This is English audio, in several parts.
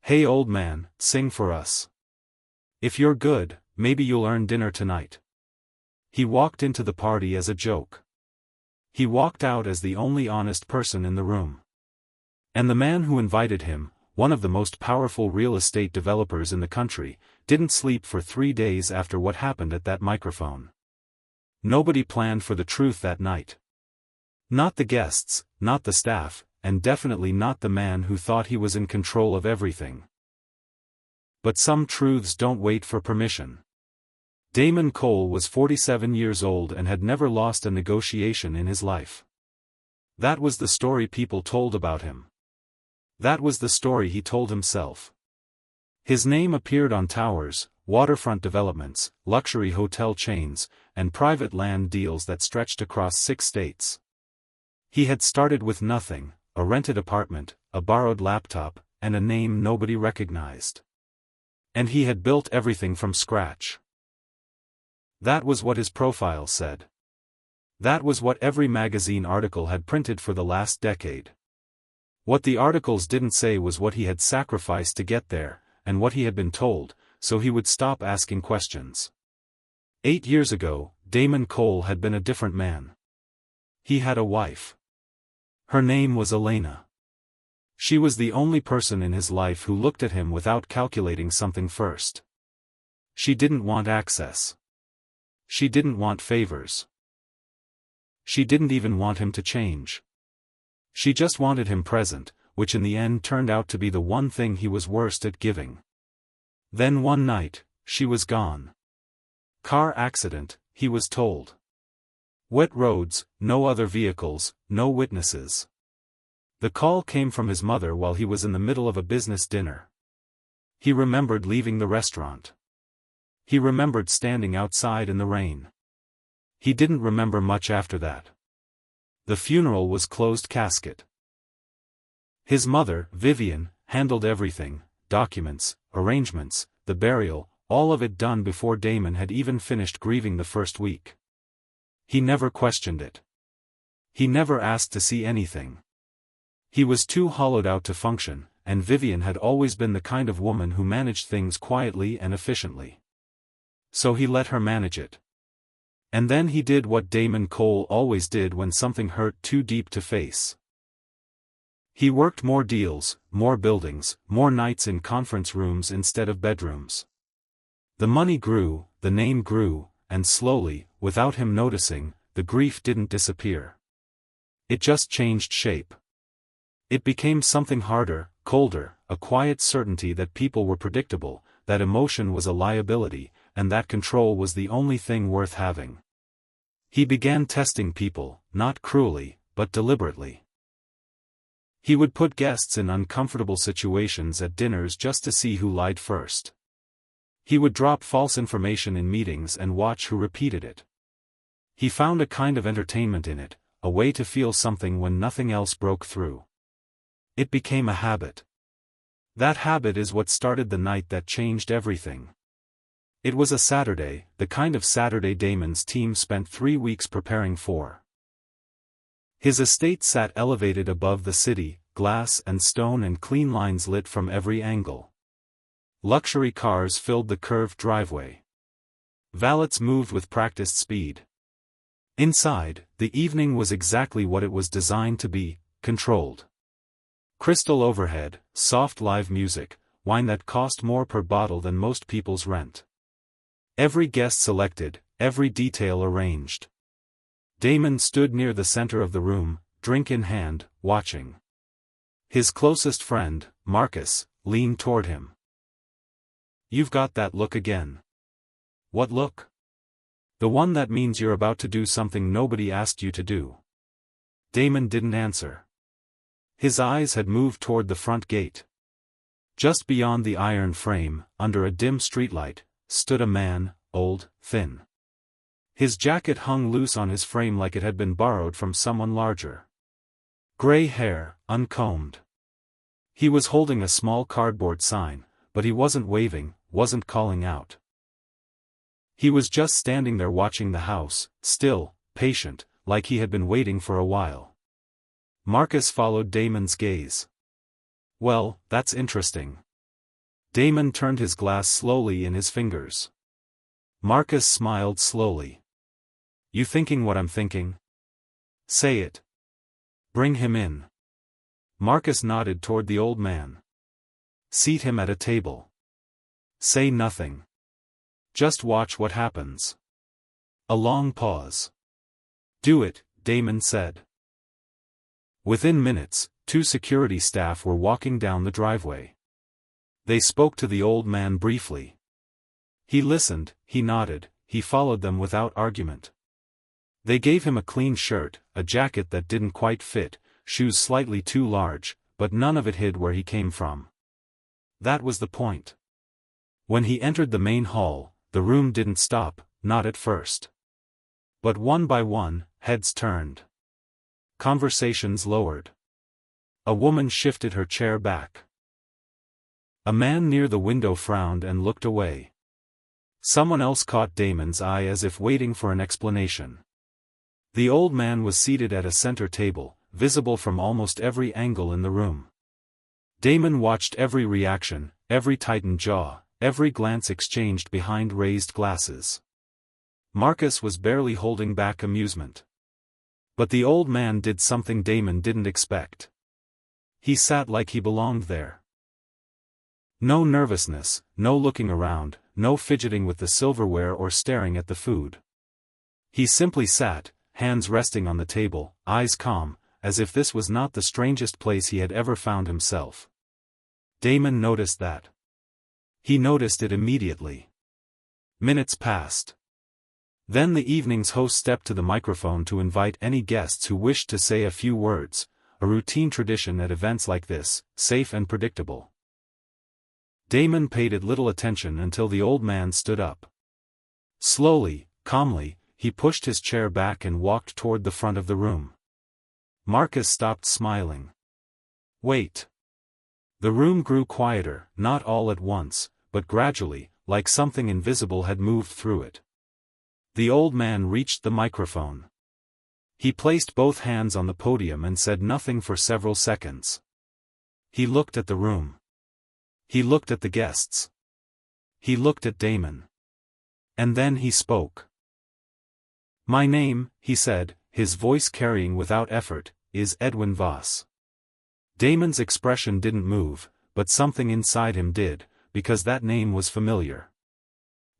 Hey old man, sing for us. If you're good, maybe you'll earn dinner tonight. He walked into the party as a joke. He walked out as the only honest person in the room. And the man who invited him, one of the most powerful real estate developers in the country, didn't sleep for 3 days after what happened at that microphone. Nobody planned for the truth that night. Not the guests, not the staff, and definitely not the man who thought he was in control of everything. But some truths don't wait for permission. Damon Cole was 47 years old and had never lost a negotiation in his life. That was the story people told about him. That was the story he told himself. His name appeared on towers, waterfront developments, luxury hotel chains, and private land deals that stretched across 6 states. He had started with nothing, a rented apartment, a borrowed laptop, and a name nobody recognized. And he had built everything from scratch. That was what his profile said. That was what every magazine article had printed for the last decade. What the articles didn't say was what he had sacrificed to get there, and what he had been told, so he would stop asking questions. 8 years ago, Damon Cole had been a different man. He had a wife. Her name was Elena. She was the only person in his life who looked at him without calculating something first. She didn't want access. She didn't want favors. She didn't even want him to change. She just wanted him present, which in the end turned out to be the one thing he was worst at giving. Then one night, she was gone. Car accident, he was told. Wet roads, no other vehicles, no witnesses. The call came from his mother while he was in the middle of a business dinner. He remembered leaving the restaurant. He remembered standing outside in the rain. He didn't remember much after that. The funeral was closed casket. His mother, Vivian, handled everything, documents, arrangements, the burial, all of it done before Damon had even finished grieving the first week. He never questioned it. He never asked to see anything. He was too hollowed out to function, and Vivian had always been the kind of woman who managed things quietly and efficiently. So he let her manage it. And then he did what Damon Cole always did when something hurt too deep to face. He worked more deals, more buildings, more nights in conference rooms instead of bedrooms. The money grew, the name grew, and slowly, without him noticing, the grief didn't disappear. It just changed shape. It became something harder, colder, a quiet certainty that people were predictable, that emotion was a liability, and that control was the only thing worth having. He began testing people, not cruelly, but deliberately. He would put guests in uncomfortable situations at dinners just to see who lied first. He would drop false information in meetings and watch who repeated it. He found a kind of entertainment in it, a way to feel something when nothing else broke through. It became a habit. That habit is what started the night that changed everything. It was a Saturday, the kind of Saturday Damon's team spent 3 weeks preparing for. His estate sat elevated above the city, glass and stone and clean lines lit from every angle. Luxury cars filled the curved driveway. Valets moved with practiced speed. Inside, the evening was exactly what it was designed to be, controlled. Crystal overhead, soft live music, wine that cost more per bottle than most people's rent. Every guest selected, every detail arranged. Damon stood near the center of the room, drink in hand, watching. His closest friend, Marcus, leaned toward him. "You've got that look again." "What look?" "The one that means you're about to do something nobody asked you to do." Damon didn't answer. His eyes had moved toward the front gate. Just beyond the iron frame, under a dim streetlight, stood a man, old, thin. His jacket hung loose on his frame like it had been borrowed from someone larger. Gray hair, uncombed. He was holding a small cardboard sign, but he wasn't waving, wasn't calling out. He was just standing there watching the house, still, patient, like he had been waiting for a while. Marcus followed Damon's gaze. "Well, that's interesting. Damon turned his glass slowly in his fingers. Marcus smiled slowly. You thinking what I'm thinking? Say it. Bring him in. Marcus nodded toward the old man. Seat him at a table. Say nothing. Just watch what happens. A long pause. Do it, Damon said. Within minutes, 2 security staff were walking down the driveway. They spoke to the old man briefly. He listened, he nodded, he followed them without argument. They gave him a clean shirt, a jacket that didn't quite fit, shoes slightly too large, but none of it hid where he came from. That was the point. When he entered the main hall, the room didn't stop, not at first. But one by one, heads turned. Conversations lowered. A woman shifted her chair back. A man near the window frowned and looked away. Someone else caught Damon's eye as if waiting for an explanation. The old man was seated at a center table, visible from almost every angle in the room. Damon watched every reaction, every tightened jaw, every glance exchanged behind raised glasses. Marcus was barely holding back amusement. But the old man did something Damon didn't expect. He sat like he belonged there. No nervousness, no looking around, no fidgeting with the silverware or staring at the food. He simply sat, hands resting on the table, eyes calm, as if this was not the strangest place he had ever found himself. Damon noticed that. He noticed it immediately. Minutes passed. Then the evening's host stepped to the microphone to invite any guests who wished to say a few words, a routine tradition at events like this, safe and predictable. Damon paid it little attention until the old man stood up. Slowly, calmly, he pushed his chair back and walked toward the front of the room. Marcus stopped smiling. Wait. The room grew quieter, not all at once, but gradually, like something invisible had moved through it. The old man reached the microphone. He placed both hands on the podium and said nothing for several seconds. He looked at the room. He looked at the guests. He looked at Damon. And then he spoke. My name, he said, his voice carrying without effort, is Edwin Voss. Damon's expression didn't move, but something inside him did, because that name was familiar.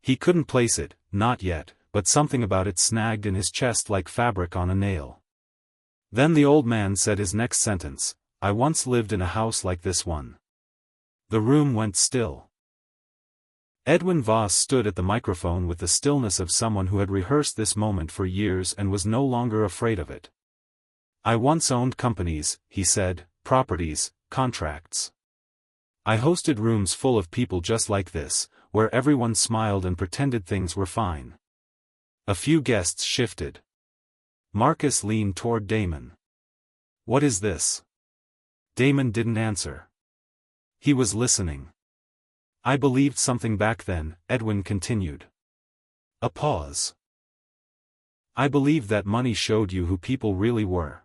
He couldn't place it, not yet, but something about it snagged in his chest like fabric on a nail. Then the old man said his next sentence, I once lived in a house like this one. The room went still. Edwin Voss stood at the microphone with the stillness of someone who had rehearsed this moment for years and was no longer afraid of it. I once owned companies, he said, properties, contracts. I hosted rooms full of people just like this, where everyone smiled and pretended things were fine. A few guests shifted. Marcus leaned toward Damon. What is this? Damon didn't answer. He was listening. I believed something back then, Edwin continued. A pause. I believed that money showed you who people really were.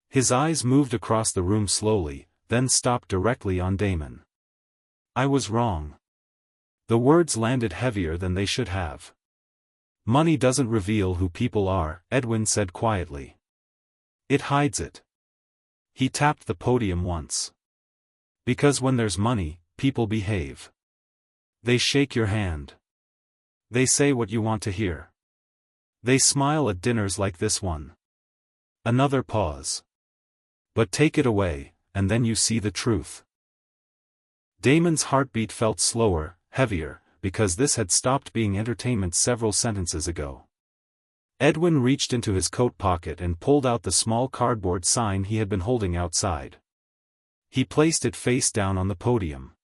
His eyes moved across the room slowly, then stopped directly on Damon. I was wrong. The words landed heavier than they should have. Money doesn't reveal who people are, Edwin said quietly. It hides it. He tapped the podium once. Because when there's money, people behave. They shake your hand. They say what you want to hear. They smile at dinners like this one. Another pause. But take it away, and then you see the truth. Damon's heartbeat felt slower, heavier, because this had stopped being entertainment several sentences ago. Edwin reached into his coat pocket and pulled out the small cardboard sign he had been holding outside. He placed it face down on the podium.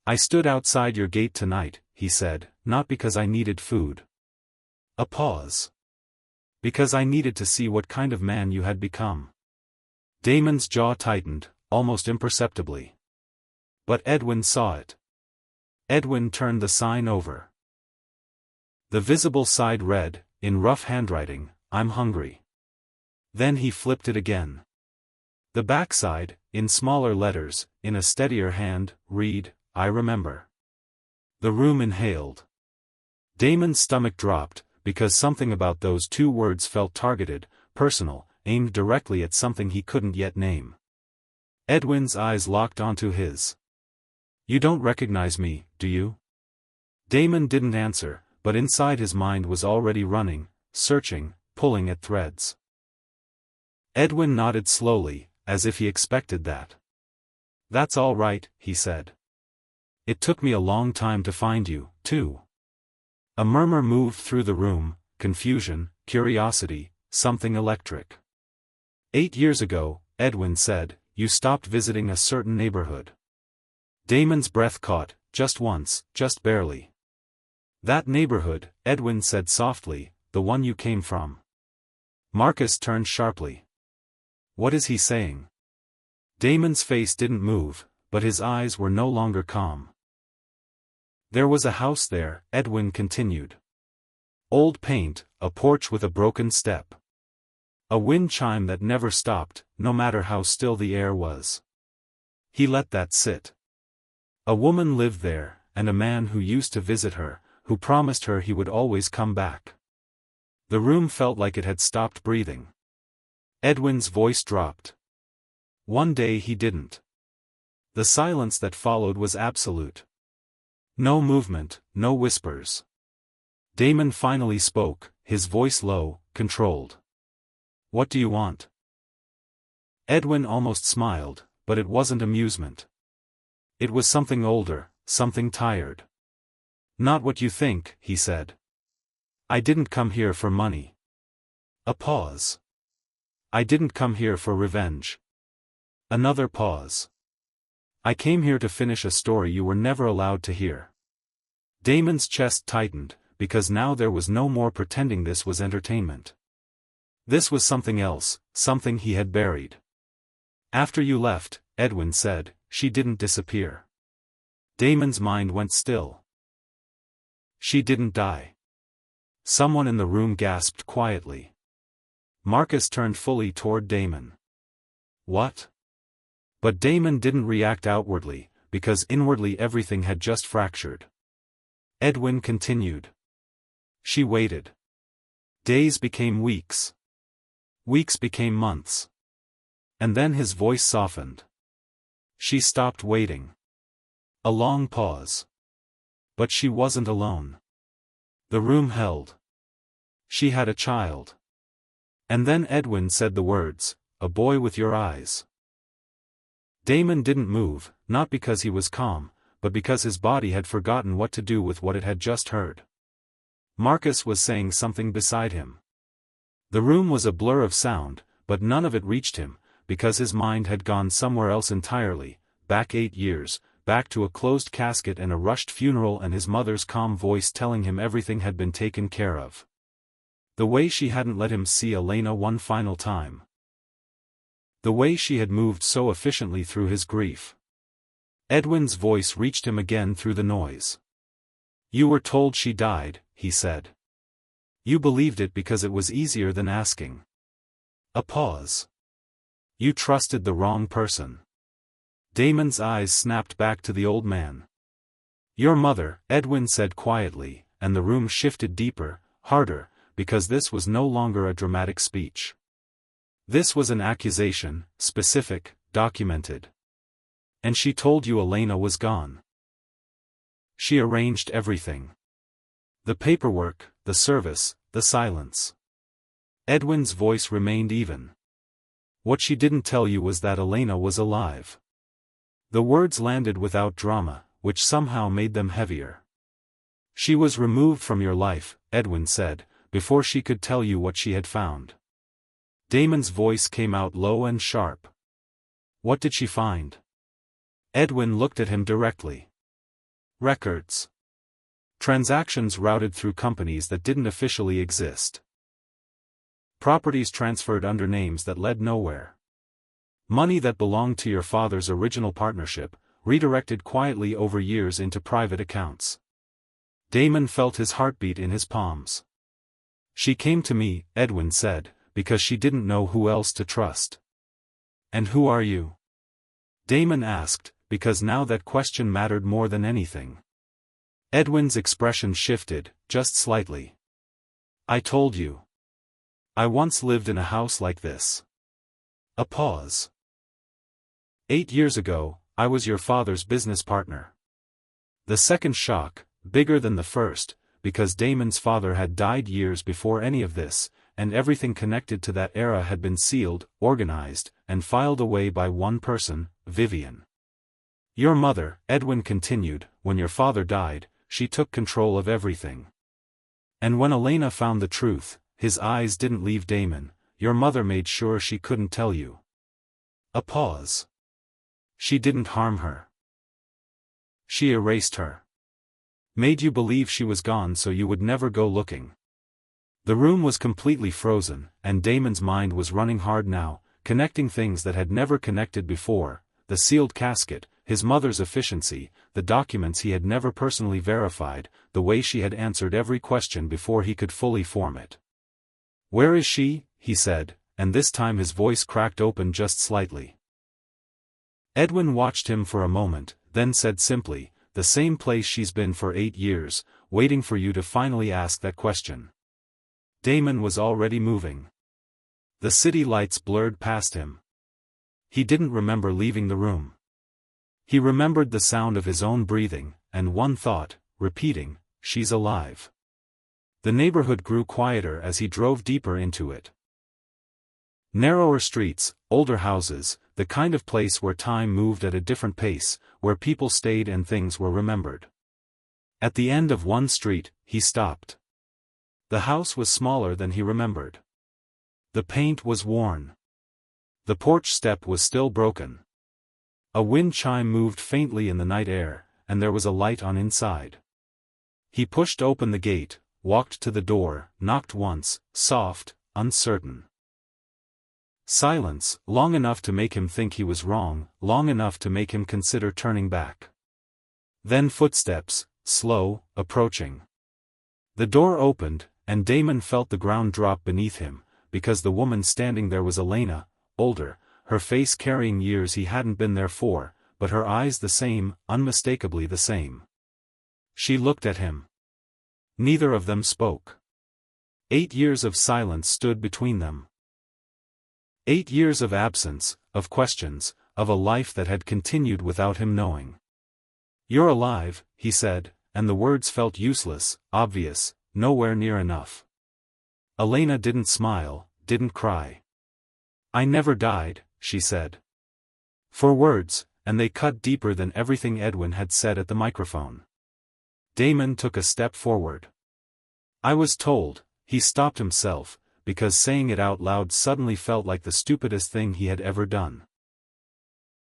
I stood outside your gate tonight, he said, not because I needed food. A pause. Because I needed to see what kind of man you had become. Damon's jaw tightened, almost imperceptibly. But Edwin saw it. Edwin turned the sign over. The visible side read, in rough handwriting, I'm hungry. Then he flipped it again. The backside, in smaller letters, in a steadier hand, read, I remember. The room inhaled. Damon's stomach dropped, because something about those two words felt targeted, personal, aimed directly at something he couldn't yet name. Edwin's eyes locked onto his. You don't recognize me, do you? Damon didn't answer, but inside his mind was already running, searching, pulling at threads. Edwin nodded slowly, as if he expected that. That's all right, he said. It took me a long time to find you, too. A murmur moved through the room, confusion, curiosity, something electric. 8 years ago, Edwin said, you stopped visiting a certain neighborhood. Damon's breath caught, just once, just barely. That neighborhood, Edwin said softly, the one you came from. Marcus turned sharply. What is he saying? Damon's face didn't move, but his eyes were no longer calm. There was a house there, Edwin continued. Old paint, a porch with a broken step. A wind chime that never stopped, no matter how still the air was. He let that sit. A woman lived there, and a man who used to visit her, who promised her he would always come back. The room felt like it had stopped breathing. Edwin's voice dropped. One day he didn't. The silence that followed was absolute. No movement, no whispers. Damon finally spoke, his voice low, controlled. What do you want? Edwin almost smiled, but it wasn't amusement. It was something older, something tired. Not what you think, he said. I didn't come here for money. A pause. I didn't come here for revenge. Another pause. I came here to finish a story you were never allowed to hear. Damon's chest tightened, because now there was no more pretending this was entertainment. This was something else, something he had buried. After you left, Edwin said, she didn't disappear. Damon's mind went still. She didn't die. Someone in the room gasped quietly. Marcus turned fully toward Damon. What? But Damon didn't react outwardly, because inwardly everything had just fractured. Edwin continued. She waited. Days became weeks. Weeks became months. And then his voice softened. She stopped waiting. A long pause. But she wasn't alone. The room held. She had a child. And then Edwin said the words, a boy with your eyes. Damon didn't move, not because he was calm, but because his body had forgotten what to do with what it had just heard. Marcus was saying something beside him. The room was a blur of sound, but none of it reached him, because his mind had gone somewhere else entirely, back 8 years, back to a closed casket and a rushed funeral and his mother's calm voice telling him everything had been taken care of. The way she hadn't let him see Elena one final time. The way she had moved so efficiently through his grief. Edwin's voice reached him again through the noise. You were told she died, he said. You believed it because it was easier than asking. A pause. You trusted the wrong person. Damon's eyes snapped back to the old man. Your mother, Edwin said quietly, and the room shifted deeper, harder, because this was no longer a dramatic speech. This was an accusation, specific, documented. And she told you Elena was gone. She arranged everything. The paperwork, the service, the silence. Edwin's voice remained even. What she didn't tell you was that Elena was alive. The words landed without drama, which somehow made them heavier. She was removed from your life, Edwin said, before she could tell you what she had found. Damon's voice came out low and sharp. What did she find? Edwin looked at him directly. Records. Transactions routed through companies that didn't officially exist. Properties transferred under names that led nowhere. Money that belonged to your father's original partnership, redirected quietly over years into private accounts. Damon felt his heartbeat in his palms. She came to me, Edwin said, because she didn't know who else to trust. And who are you? Damon asked, because now that question mattered more than anything. Edwin's expression shifted, just slightly. I told you. I once lived in a house like this. A pause. 8 years ago, I was your father's business partner. The second shock, bigger than the first, because Damon's father had died years before any of this, and everything connected to that era had been sealed, organized, and filed away by one person, Vivian. Your mother, Edwin continued, when your father died, she took control of everything. And when Elena found the truth, his eyes didn't leave Damon, your mother made sure she couldn't tell you. A pause. She didn't harm her. She erased her. Made you believe she was gone so you would never go looking. The room was completely frozen, and Damon's mind was running hard now, connecting things that had never connected before, the sealed casket, his mother's efficiency, the documents he had never personally verified, the way she had answered every question before he could fully form it. Where is she? He said, and this time his voice cracked open just slightly. Edwin watched him for a moment, then said simply, the same place she's been for 8 years, waiting for you to finally ask that question. Damon was already moving. The city lights blurred past him. He didn't remember leaving the room. He remembered the sound of his own breathing, and one thought, repeating, she's alive. The neighborhood grew quieter as he drove deeper into it. Narrower streets, older houses, the kind of place where time moved at a different pace, where people stayed and things were remembered. At the end of one street, he stopped. The house was smaller than he remembered. The paint was worn. The porch step was still broken. A wind chime moved faintly in the night air, and there was a light on inside. He pushed open the gate, walked to the door, knocked once, soft, uncertain. Silence, long enough to make him think he was wrong, long enough to make him consider turning back. Then footsteps, slow, approaching. The door opened, and Damon felt the ground drop beneath him, because the woman standing there was Elena, older, her face carrying years he hadn't been there for, but her eyes the same, unmistakably the same. She looked at him. Neither of them spoke. 8 years of silence stood between them. 8 years of absence, of questions, of a life that had continued without him knowing. You're alive, he said, and the words felt useless, obvious, nowhere near enough. Elena didn't smile, didn't cry. I never died, she said. 4 words, and they cut deeper than everything Edwin had said at the microphone. Damon took a step forward. I was told, he stopped himself, because saying it out loud suddenly felt like the stupidest thing he had ever done.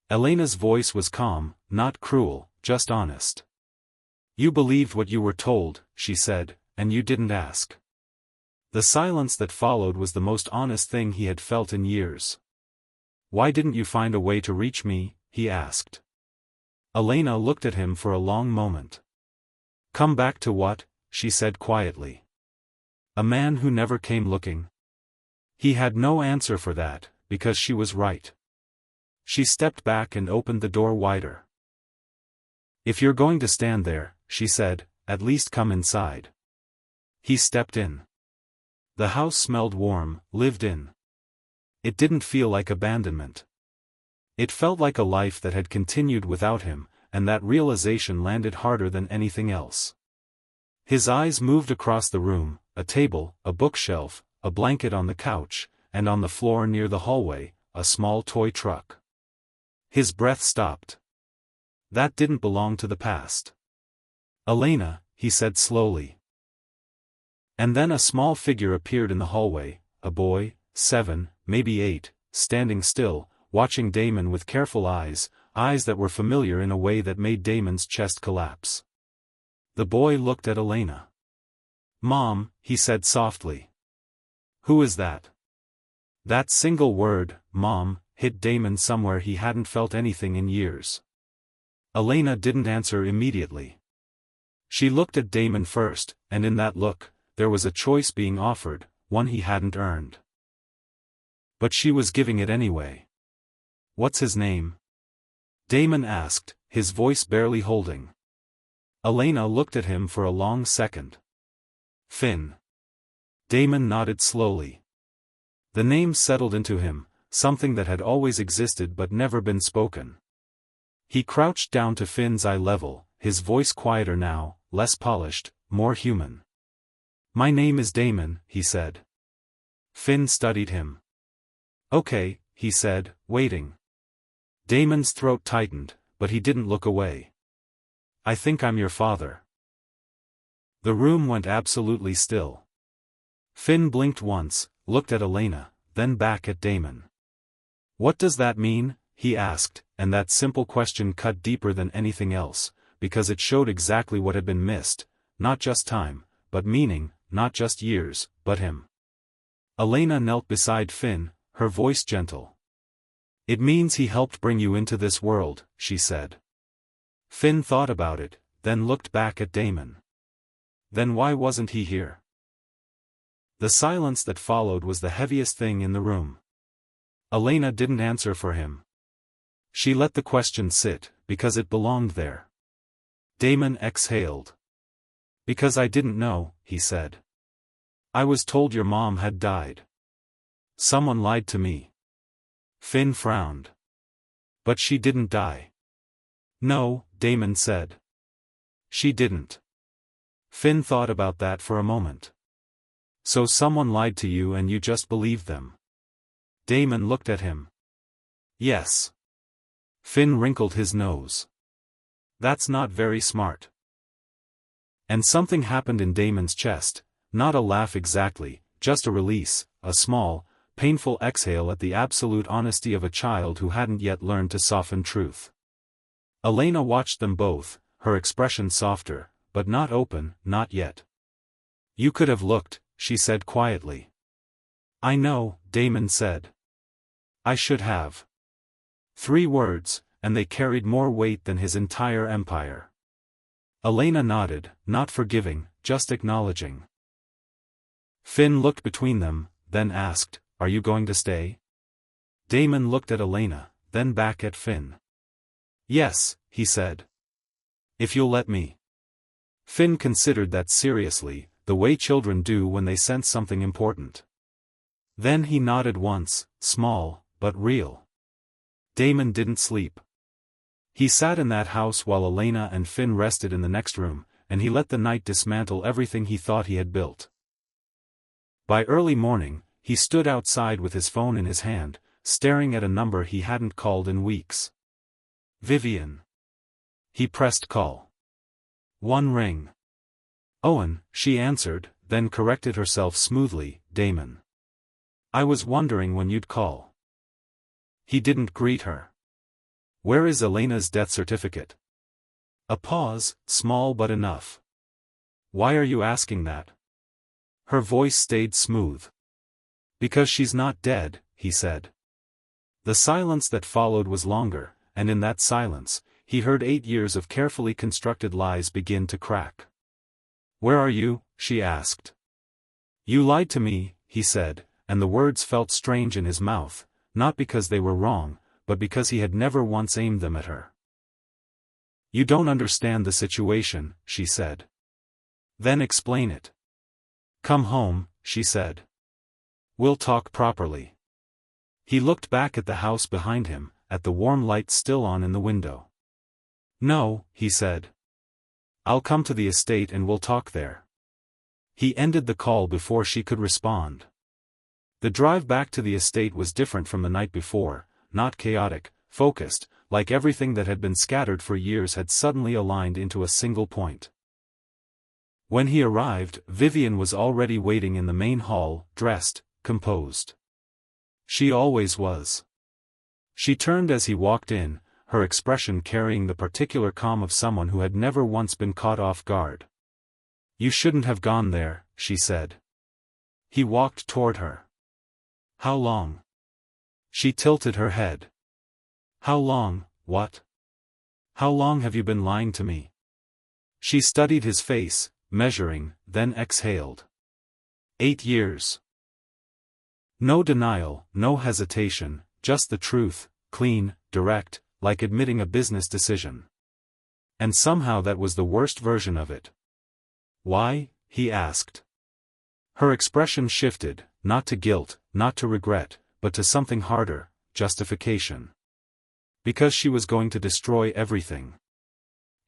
Elena's voice was calm, not cruel, just honest. You believed what you were told, she said, and you didn't ask. The silence that followed was the most honest thing he had felt in years. Why didn't you find a way to reach me? He asked. Elena looked at him for a long moment. Come back to what? She said quietly. A man who never came looking? He had no answer for that, because she was right. She stepped back and opened the door wider. If you're going to stand there, she said, at least come inside. He stepped in. The house smelled warm, lived in. It didn't feel like abandonment. It felt like a life that had continued without him, and that realization landed harder than anything else. His eyes moved across the room, a table, a bookshelf, a blanket on the couch, and on the floor near the hallway, a small toy truck. His breath stopped. That didn't belong to the past. Elena, he said slowly. And then a small figure appeared in the hallway, a boy, 7, maybe 8, standing still, watching Damon with careful eyes, eyes that were familiar in a way that made Damon's chest collapse. The boy looked at Elena. Mom, he said softly. Who is that? That single word, Mom, hit Damon somewhere he hadn't felt anything in years. Elena didn't answer immediately. She looked at Damon first, and in that look, there was a choice being offered, one he hadn't earned. But she was giving it anyway. What's his name? Damon asked, his voice barely holding. Elena looked at him for a long second. Finn. Damon nodded slowly. The name settled into him, something that had always existed but never been spoken. He crouched down to Finn's eye level, his voice quieter now, less polished, more human. "My name is Damon," he said. Finn studied him. "Okay," he said, waiting. Damon's throat tightened, but he didn't look away. "I think I'm your father." The room went absolutely still. Finn blinked once, looked at Elena, then back at Damon. "What does that mean?" he asked, and that simple question cut deeper than anything else, because it showed exactly what had been missed, not just time, but meaning, not just years, but him. Elena knelt beside Finn, her voice gentle. "It means he helped bring you into this world," she said. Finn thought about it, then looked back at Damon. Then why wasn't he here? The silence that followed was the heaviest thing in the room. Elena didn't answer for him. She let the question sit, because it belonged there. Damon exhaled. "Because I didn't know," he said. "I was told your mom had died. Someone lied to me." Finn frowned. "But she didn't die." "No," Damon said. "She didn't." Finn thought about that for a moment. "So someone lied to you and you just believed them?" Damon looked at him. "Yes." Finn wrinkled his nose. "That's not very smart." And something happened in Damon's chest, not a laugh exactly, just a release, a small, painful exhale at the absolute honesty of a child who hadn't yet learned to soften truth. Elena watched them both, her expression softer, but not open, not yet. "You could have looked," she said quietly. "I know," Damon said. "I should have." 3 words, and they carried more weight than his entire empire. Elena nodded, not forgiving, just acknowledging. Finn looked between them, then asked, "Are you going to stay?" Damon looked at Elena, then back at Finn. "Yes," he said. "If you'll let me." Finn considered that seriously, the way children do when they sense something important. Then he nodded once, small, but real. Damon didn't sleep. He sat in that house while Elena and Finn rested in the next room, and he let the night dismantle everything he thought he had built. By early morning, he stood outside with his phone in his hand, staring at a number he hadn't called in weeks. "Vivian." He pressed call. 1 ring. "Owen," she answered, then corrected herself smoothly, "Damon. I was wondering when you'd call." He didn't greet her. "Where is Elena's death certificate?" A pause, small but enough. "Why are you asking that?" Her voice stayed smooth. "Because she's not dead," he said. The silence that followed was longer, and in that silence, he heard 8 years of carefully constructed lies begin to crack. "Where are you?" she asked. "You lied to me," he said, and the words felt strange in his mouth, not because they were wrong, but because he had never once aimed them at her. "You don't understand the situation," she said. "Then explain it." "Come home," she said. "We'll talk properly." He looked back at the house behind him, at the warm light still on in the window. "No," he said. "I'll come to the estate and we'll talk there." He ended the call before she could respond. The drive back to the estate was different from the night before, not chaotic, focused, like everything that had been scattered for years had suddenly aligned into a single point. When he arrived, Vivian was already waiting in the main hall, dressed, composed. She always was. She turned as he walked in, her expression carrying the particular calm of someone who had never once been caught off guard. "You shouldn't have gone there," she said. He walked toward her. "How long?" She tilted her head. "How long, what? How long have you been lying to me?" She studied his face, measuring, then exhaled. 8 years. No denial, no hesitation, just the truth, clean, direct, like admitting a business decision. And somehow that was the worst version of it. Why? He asked. Her expression shifted, not to guilt, not to regret, but to something harder, justification. Because she was going to destroy everything.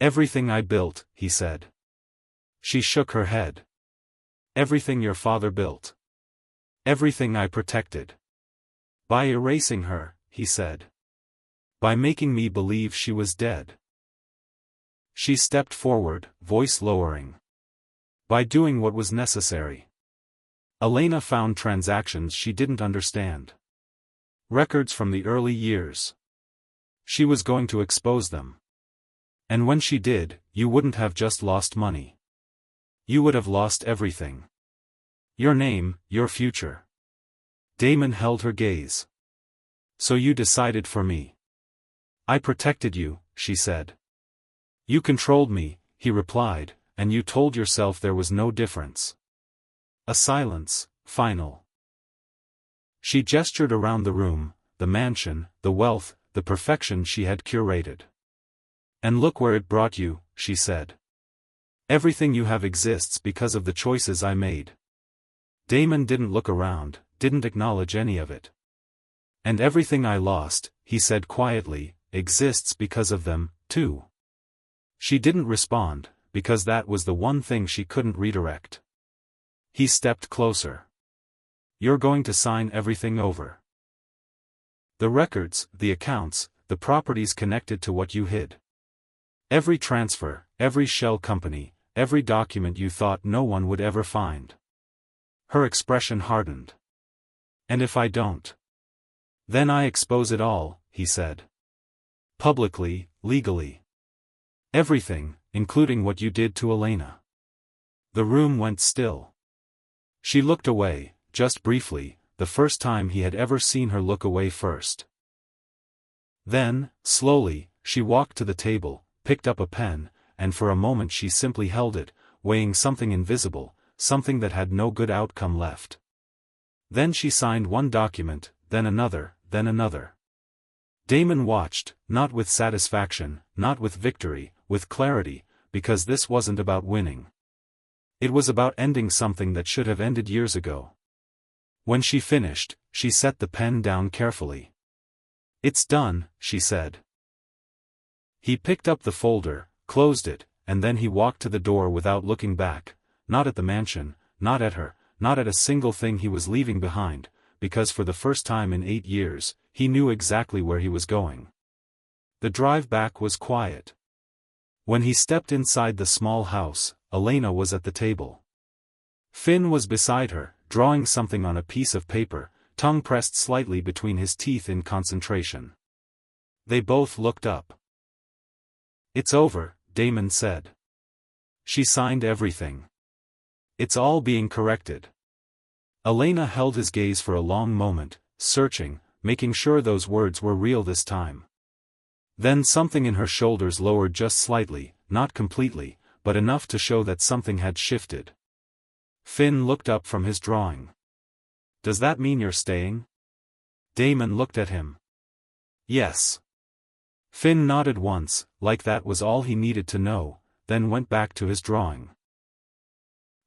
Everything I built, he said. She shook her head. Everything your father built. Everything I protected. By erasing her, he said. By making me believe she was dead. She stepped forward, voice lowering. By doing what was necessary. Elena found transactions she didn't understand. Records from the early years. She was going to expose them. And when she did, you wouldn't have just lost money. You would have lost everything. Your name, your future. Damon held her gaze. So you decided for me. I protected you, she said. You controlled me, he replied, and you told yourself there was no difference. A silence, final. She gestured around the room, the mansion, the wealth, the perfection she had curated. And look where it brought you, she said. Everything you have exists because of the choices I made. Damon didn't look around, didn't acknowledge any of it. And everything I lost, he said quietly, exists because of them, too. She didn't respond, because that was the one thing she couldn't redirect. He stepped closer. You're going to sign everything over. The records, the accounts, the properties connected to what you hid. Every transfer, every shell company, every document you thought no one would ever find. Her expression hardened. And if I don't? Then I expose it all, he said. Publicly, legally. Everything, including what you did to Elena. The room went still. She looked away, just briefly, the first time he had ever seen her look away first. Then, slowly, she walked to the table, picked up a pen, and for a moment she simply held it, weighing something invisible, something that had no good outcome left. Then she signed one document, then another, then another. Damon watched, not with satisfaction, not with victory, with clarity, because this wasn't about winning. It was about ending something that should have ended years ago. When she finished, she set the pen down carefully. It's done, she said. He picked up the folder, closed it, and then he walked to the door without looking back, not at the mansion, not at her, not at a single thing he was leaving behind, because for the first time in 8 years, he knew exactly where he was going. The drive back was quiet. When he stepped inside the small house, Elena was at the table. Finn was beside her, drawing something on a piece of paper, tongue pressed slightly between his teeth in concentration. They both looked up. It's over, Damon said. She signed everything. It's all being corrected. Elena held his gaze for a long moment, searching, making sure those words were real this time. Then something in her shoulders lowered just slightly, not completely, but enough to show that something had shifted. Finn looked up from his drawing. Does that mean you're staying? Damon looked at him. Yes. Finn nodded once, like that was all he needed to know, then went back to his drawing.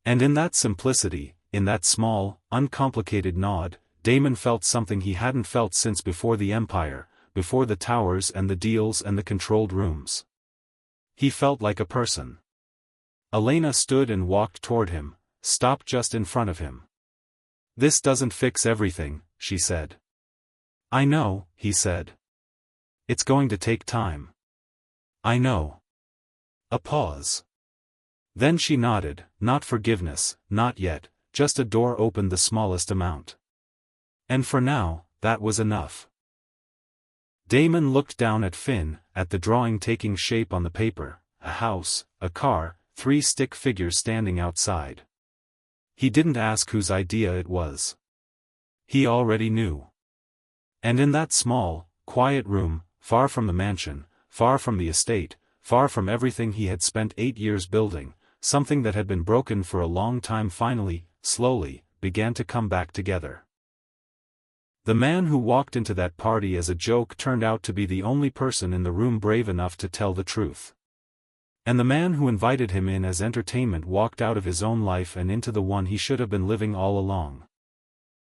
And in that simplicity, in that small, uncomplicated nod, Damon felt something he hadn't felt since before the Empire, before the towers and the deals and the controlled rooms. He felt like a person. Elena stood and walked toward him, stopped just in front of him. This doesn't fix everything, she said. I know, he said. It's going to take time. I know. A pause. Then she nodded, not forgiveness, not yet, just a door opened the smallest amount. And for now, that was enough. Damon looked down at Finn, at the drawing taking shape on the paper, a house, a car, 3 stick figures standing outside. He didn't ask whose idea it was. He already knew. And in that small, quiet room, far from the mansion, far from the estate, far from everything he had spent 8 years building, something that had been broken for a long time finally, slowly, began to come back together. The man who walked into that party as a joke turned out to be the only person in the room brave enough to tell the truth. And the man who invited him in as entertainment walked out of his own life and into the one he should have been living all along.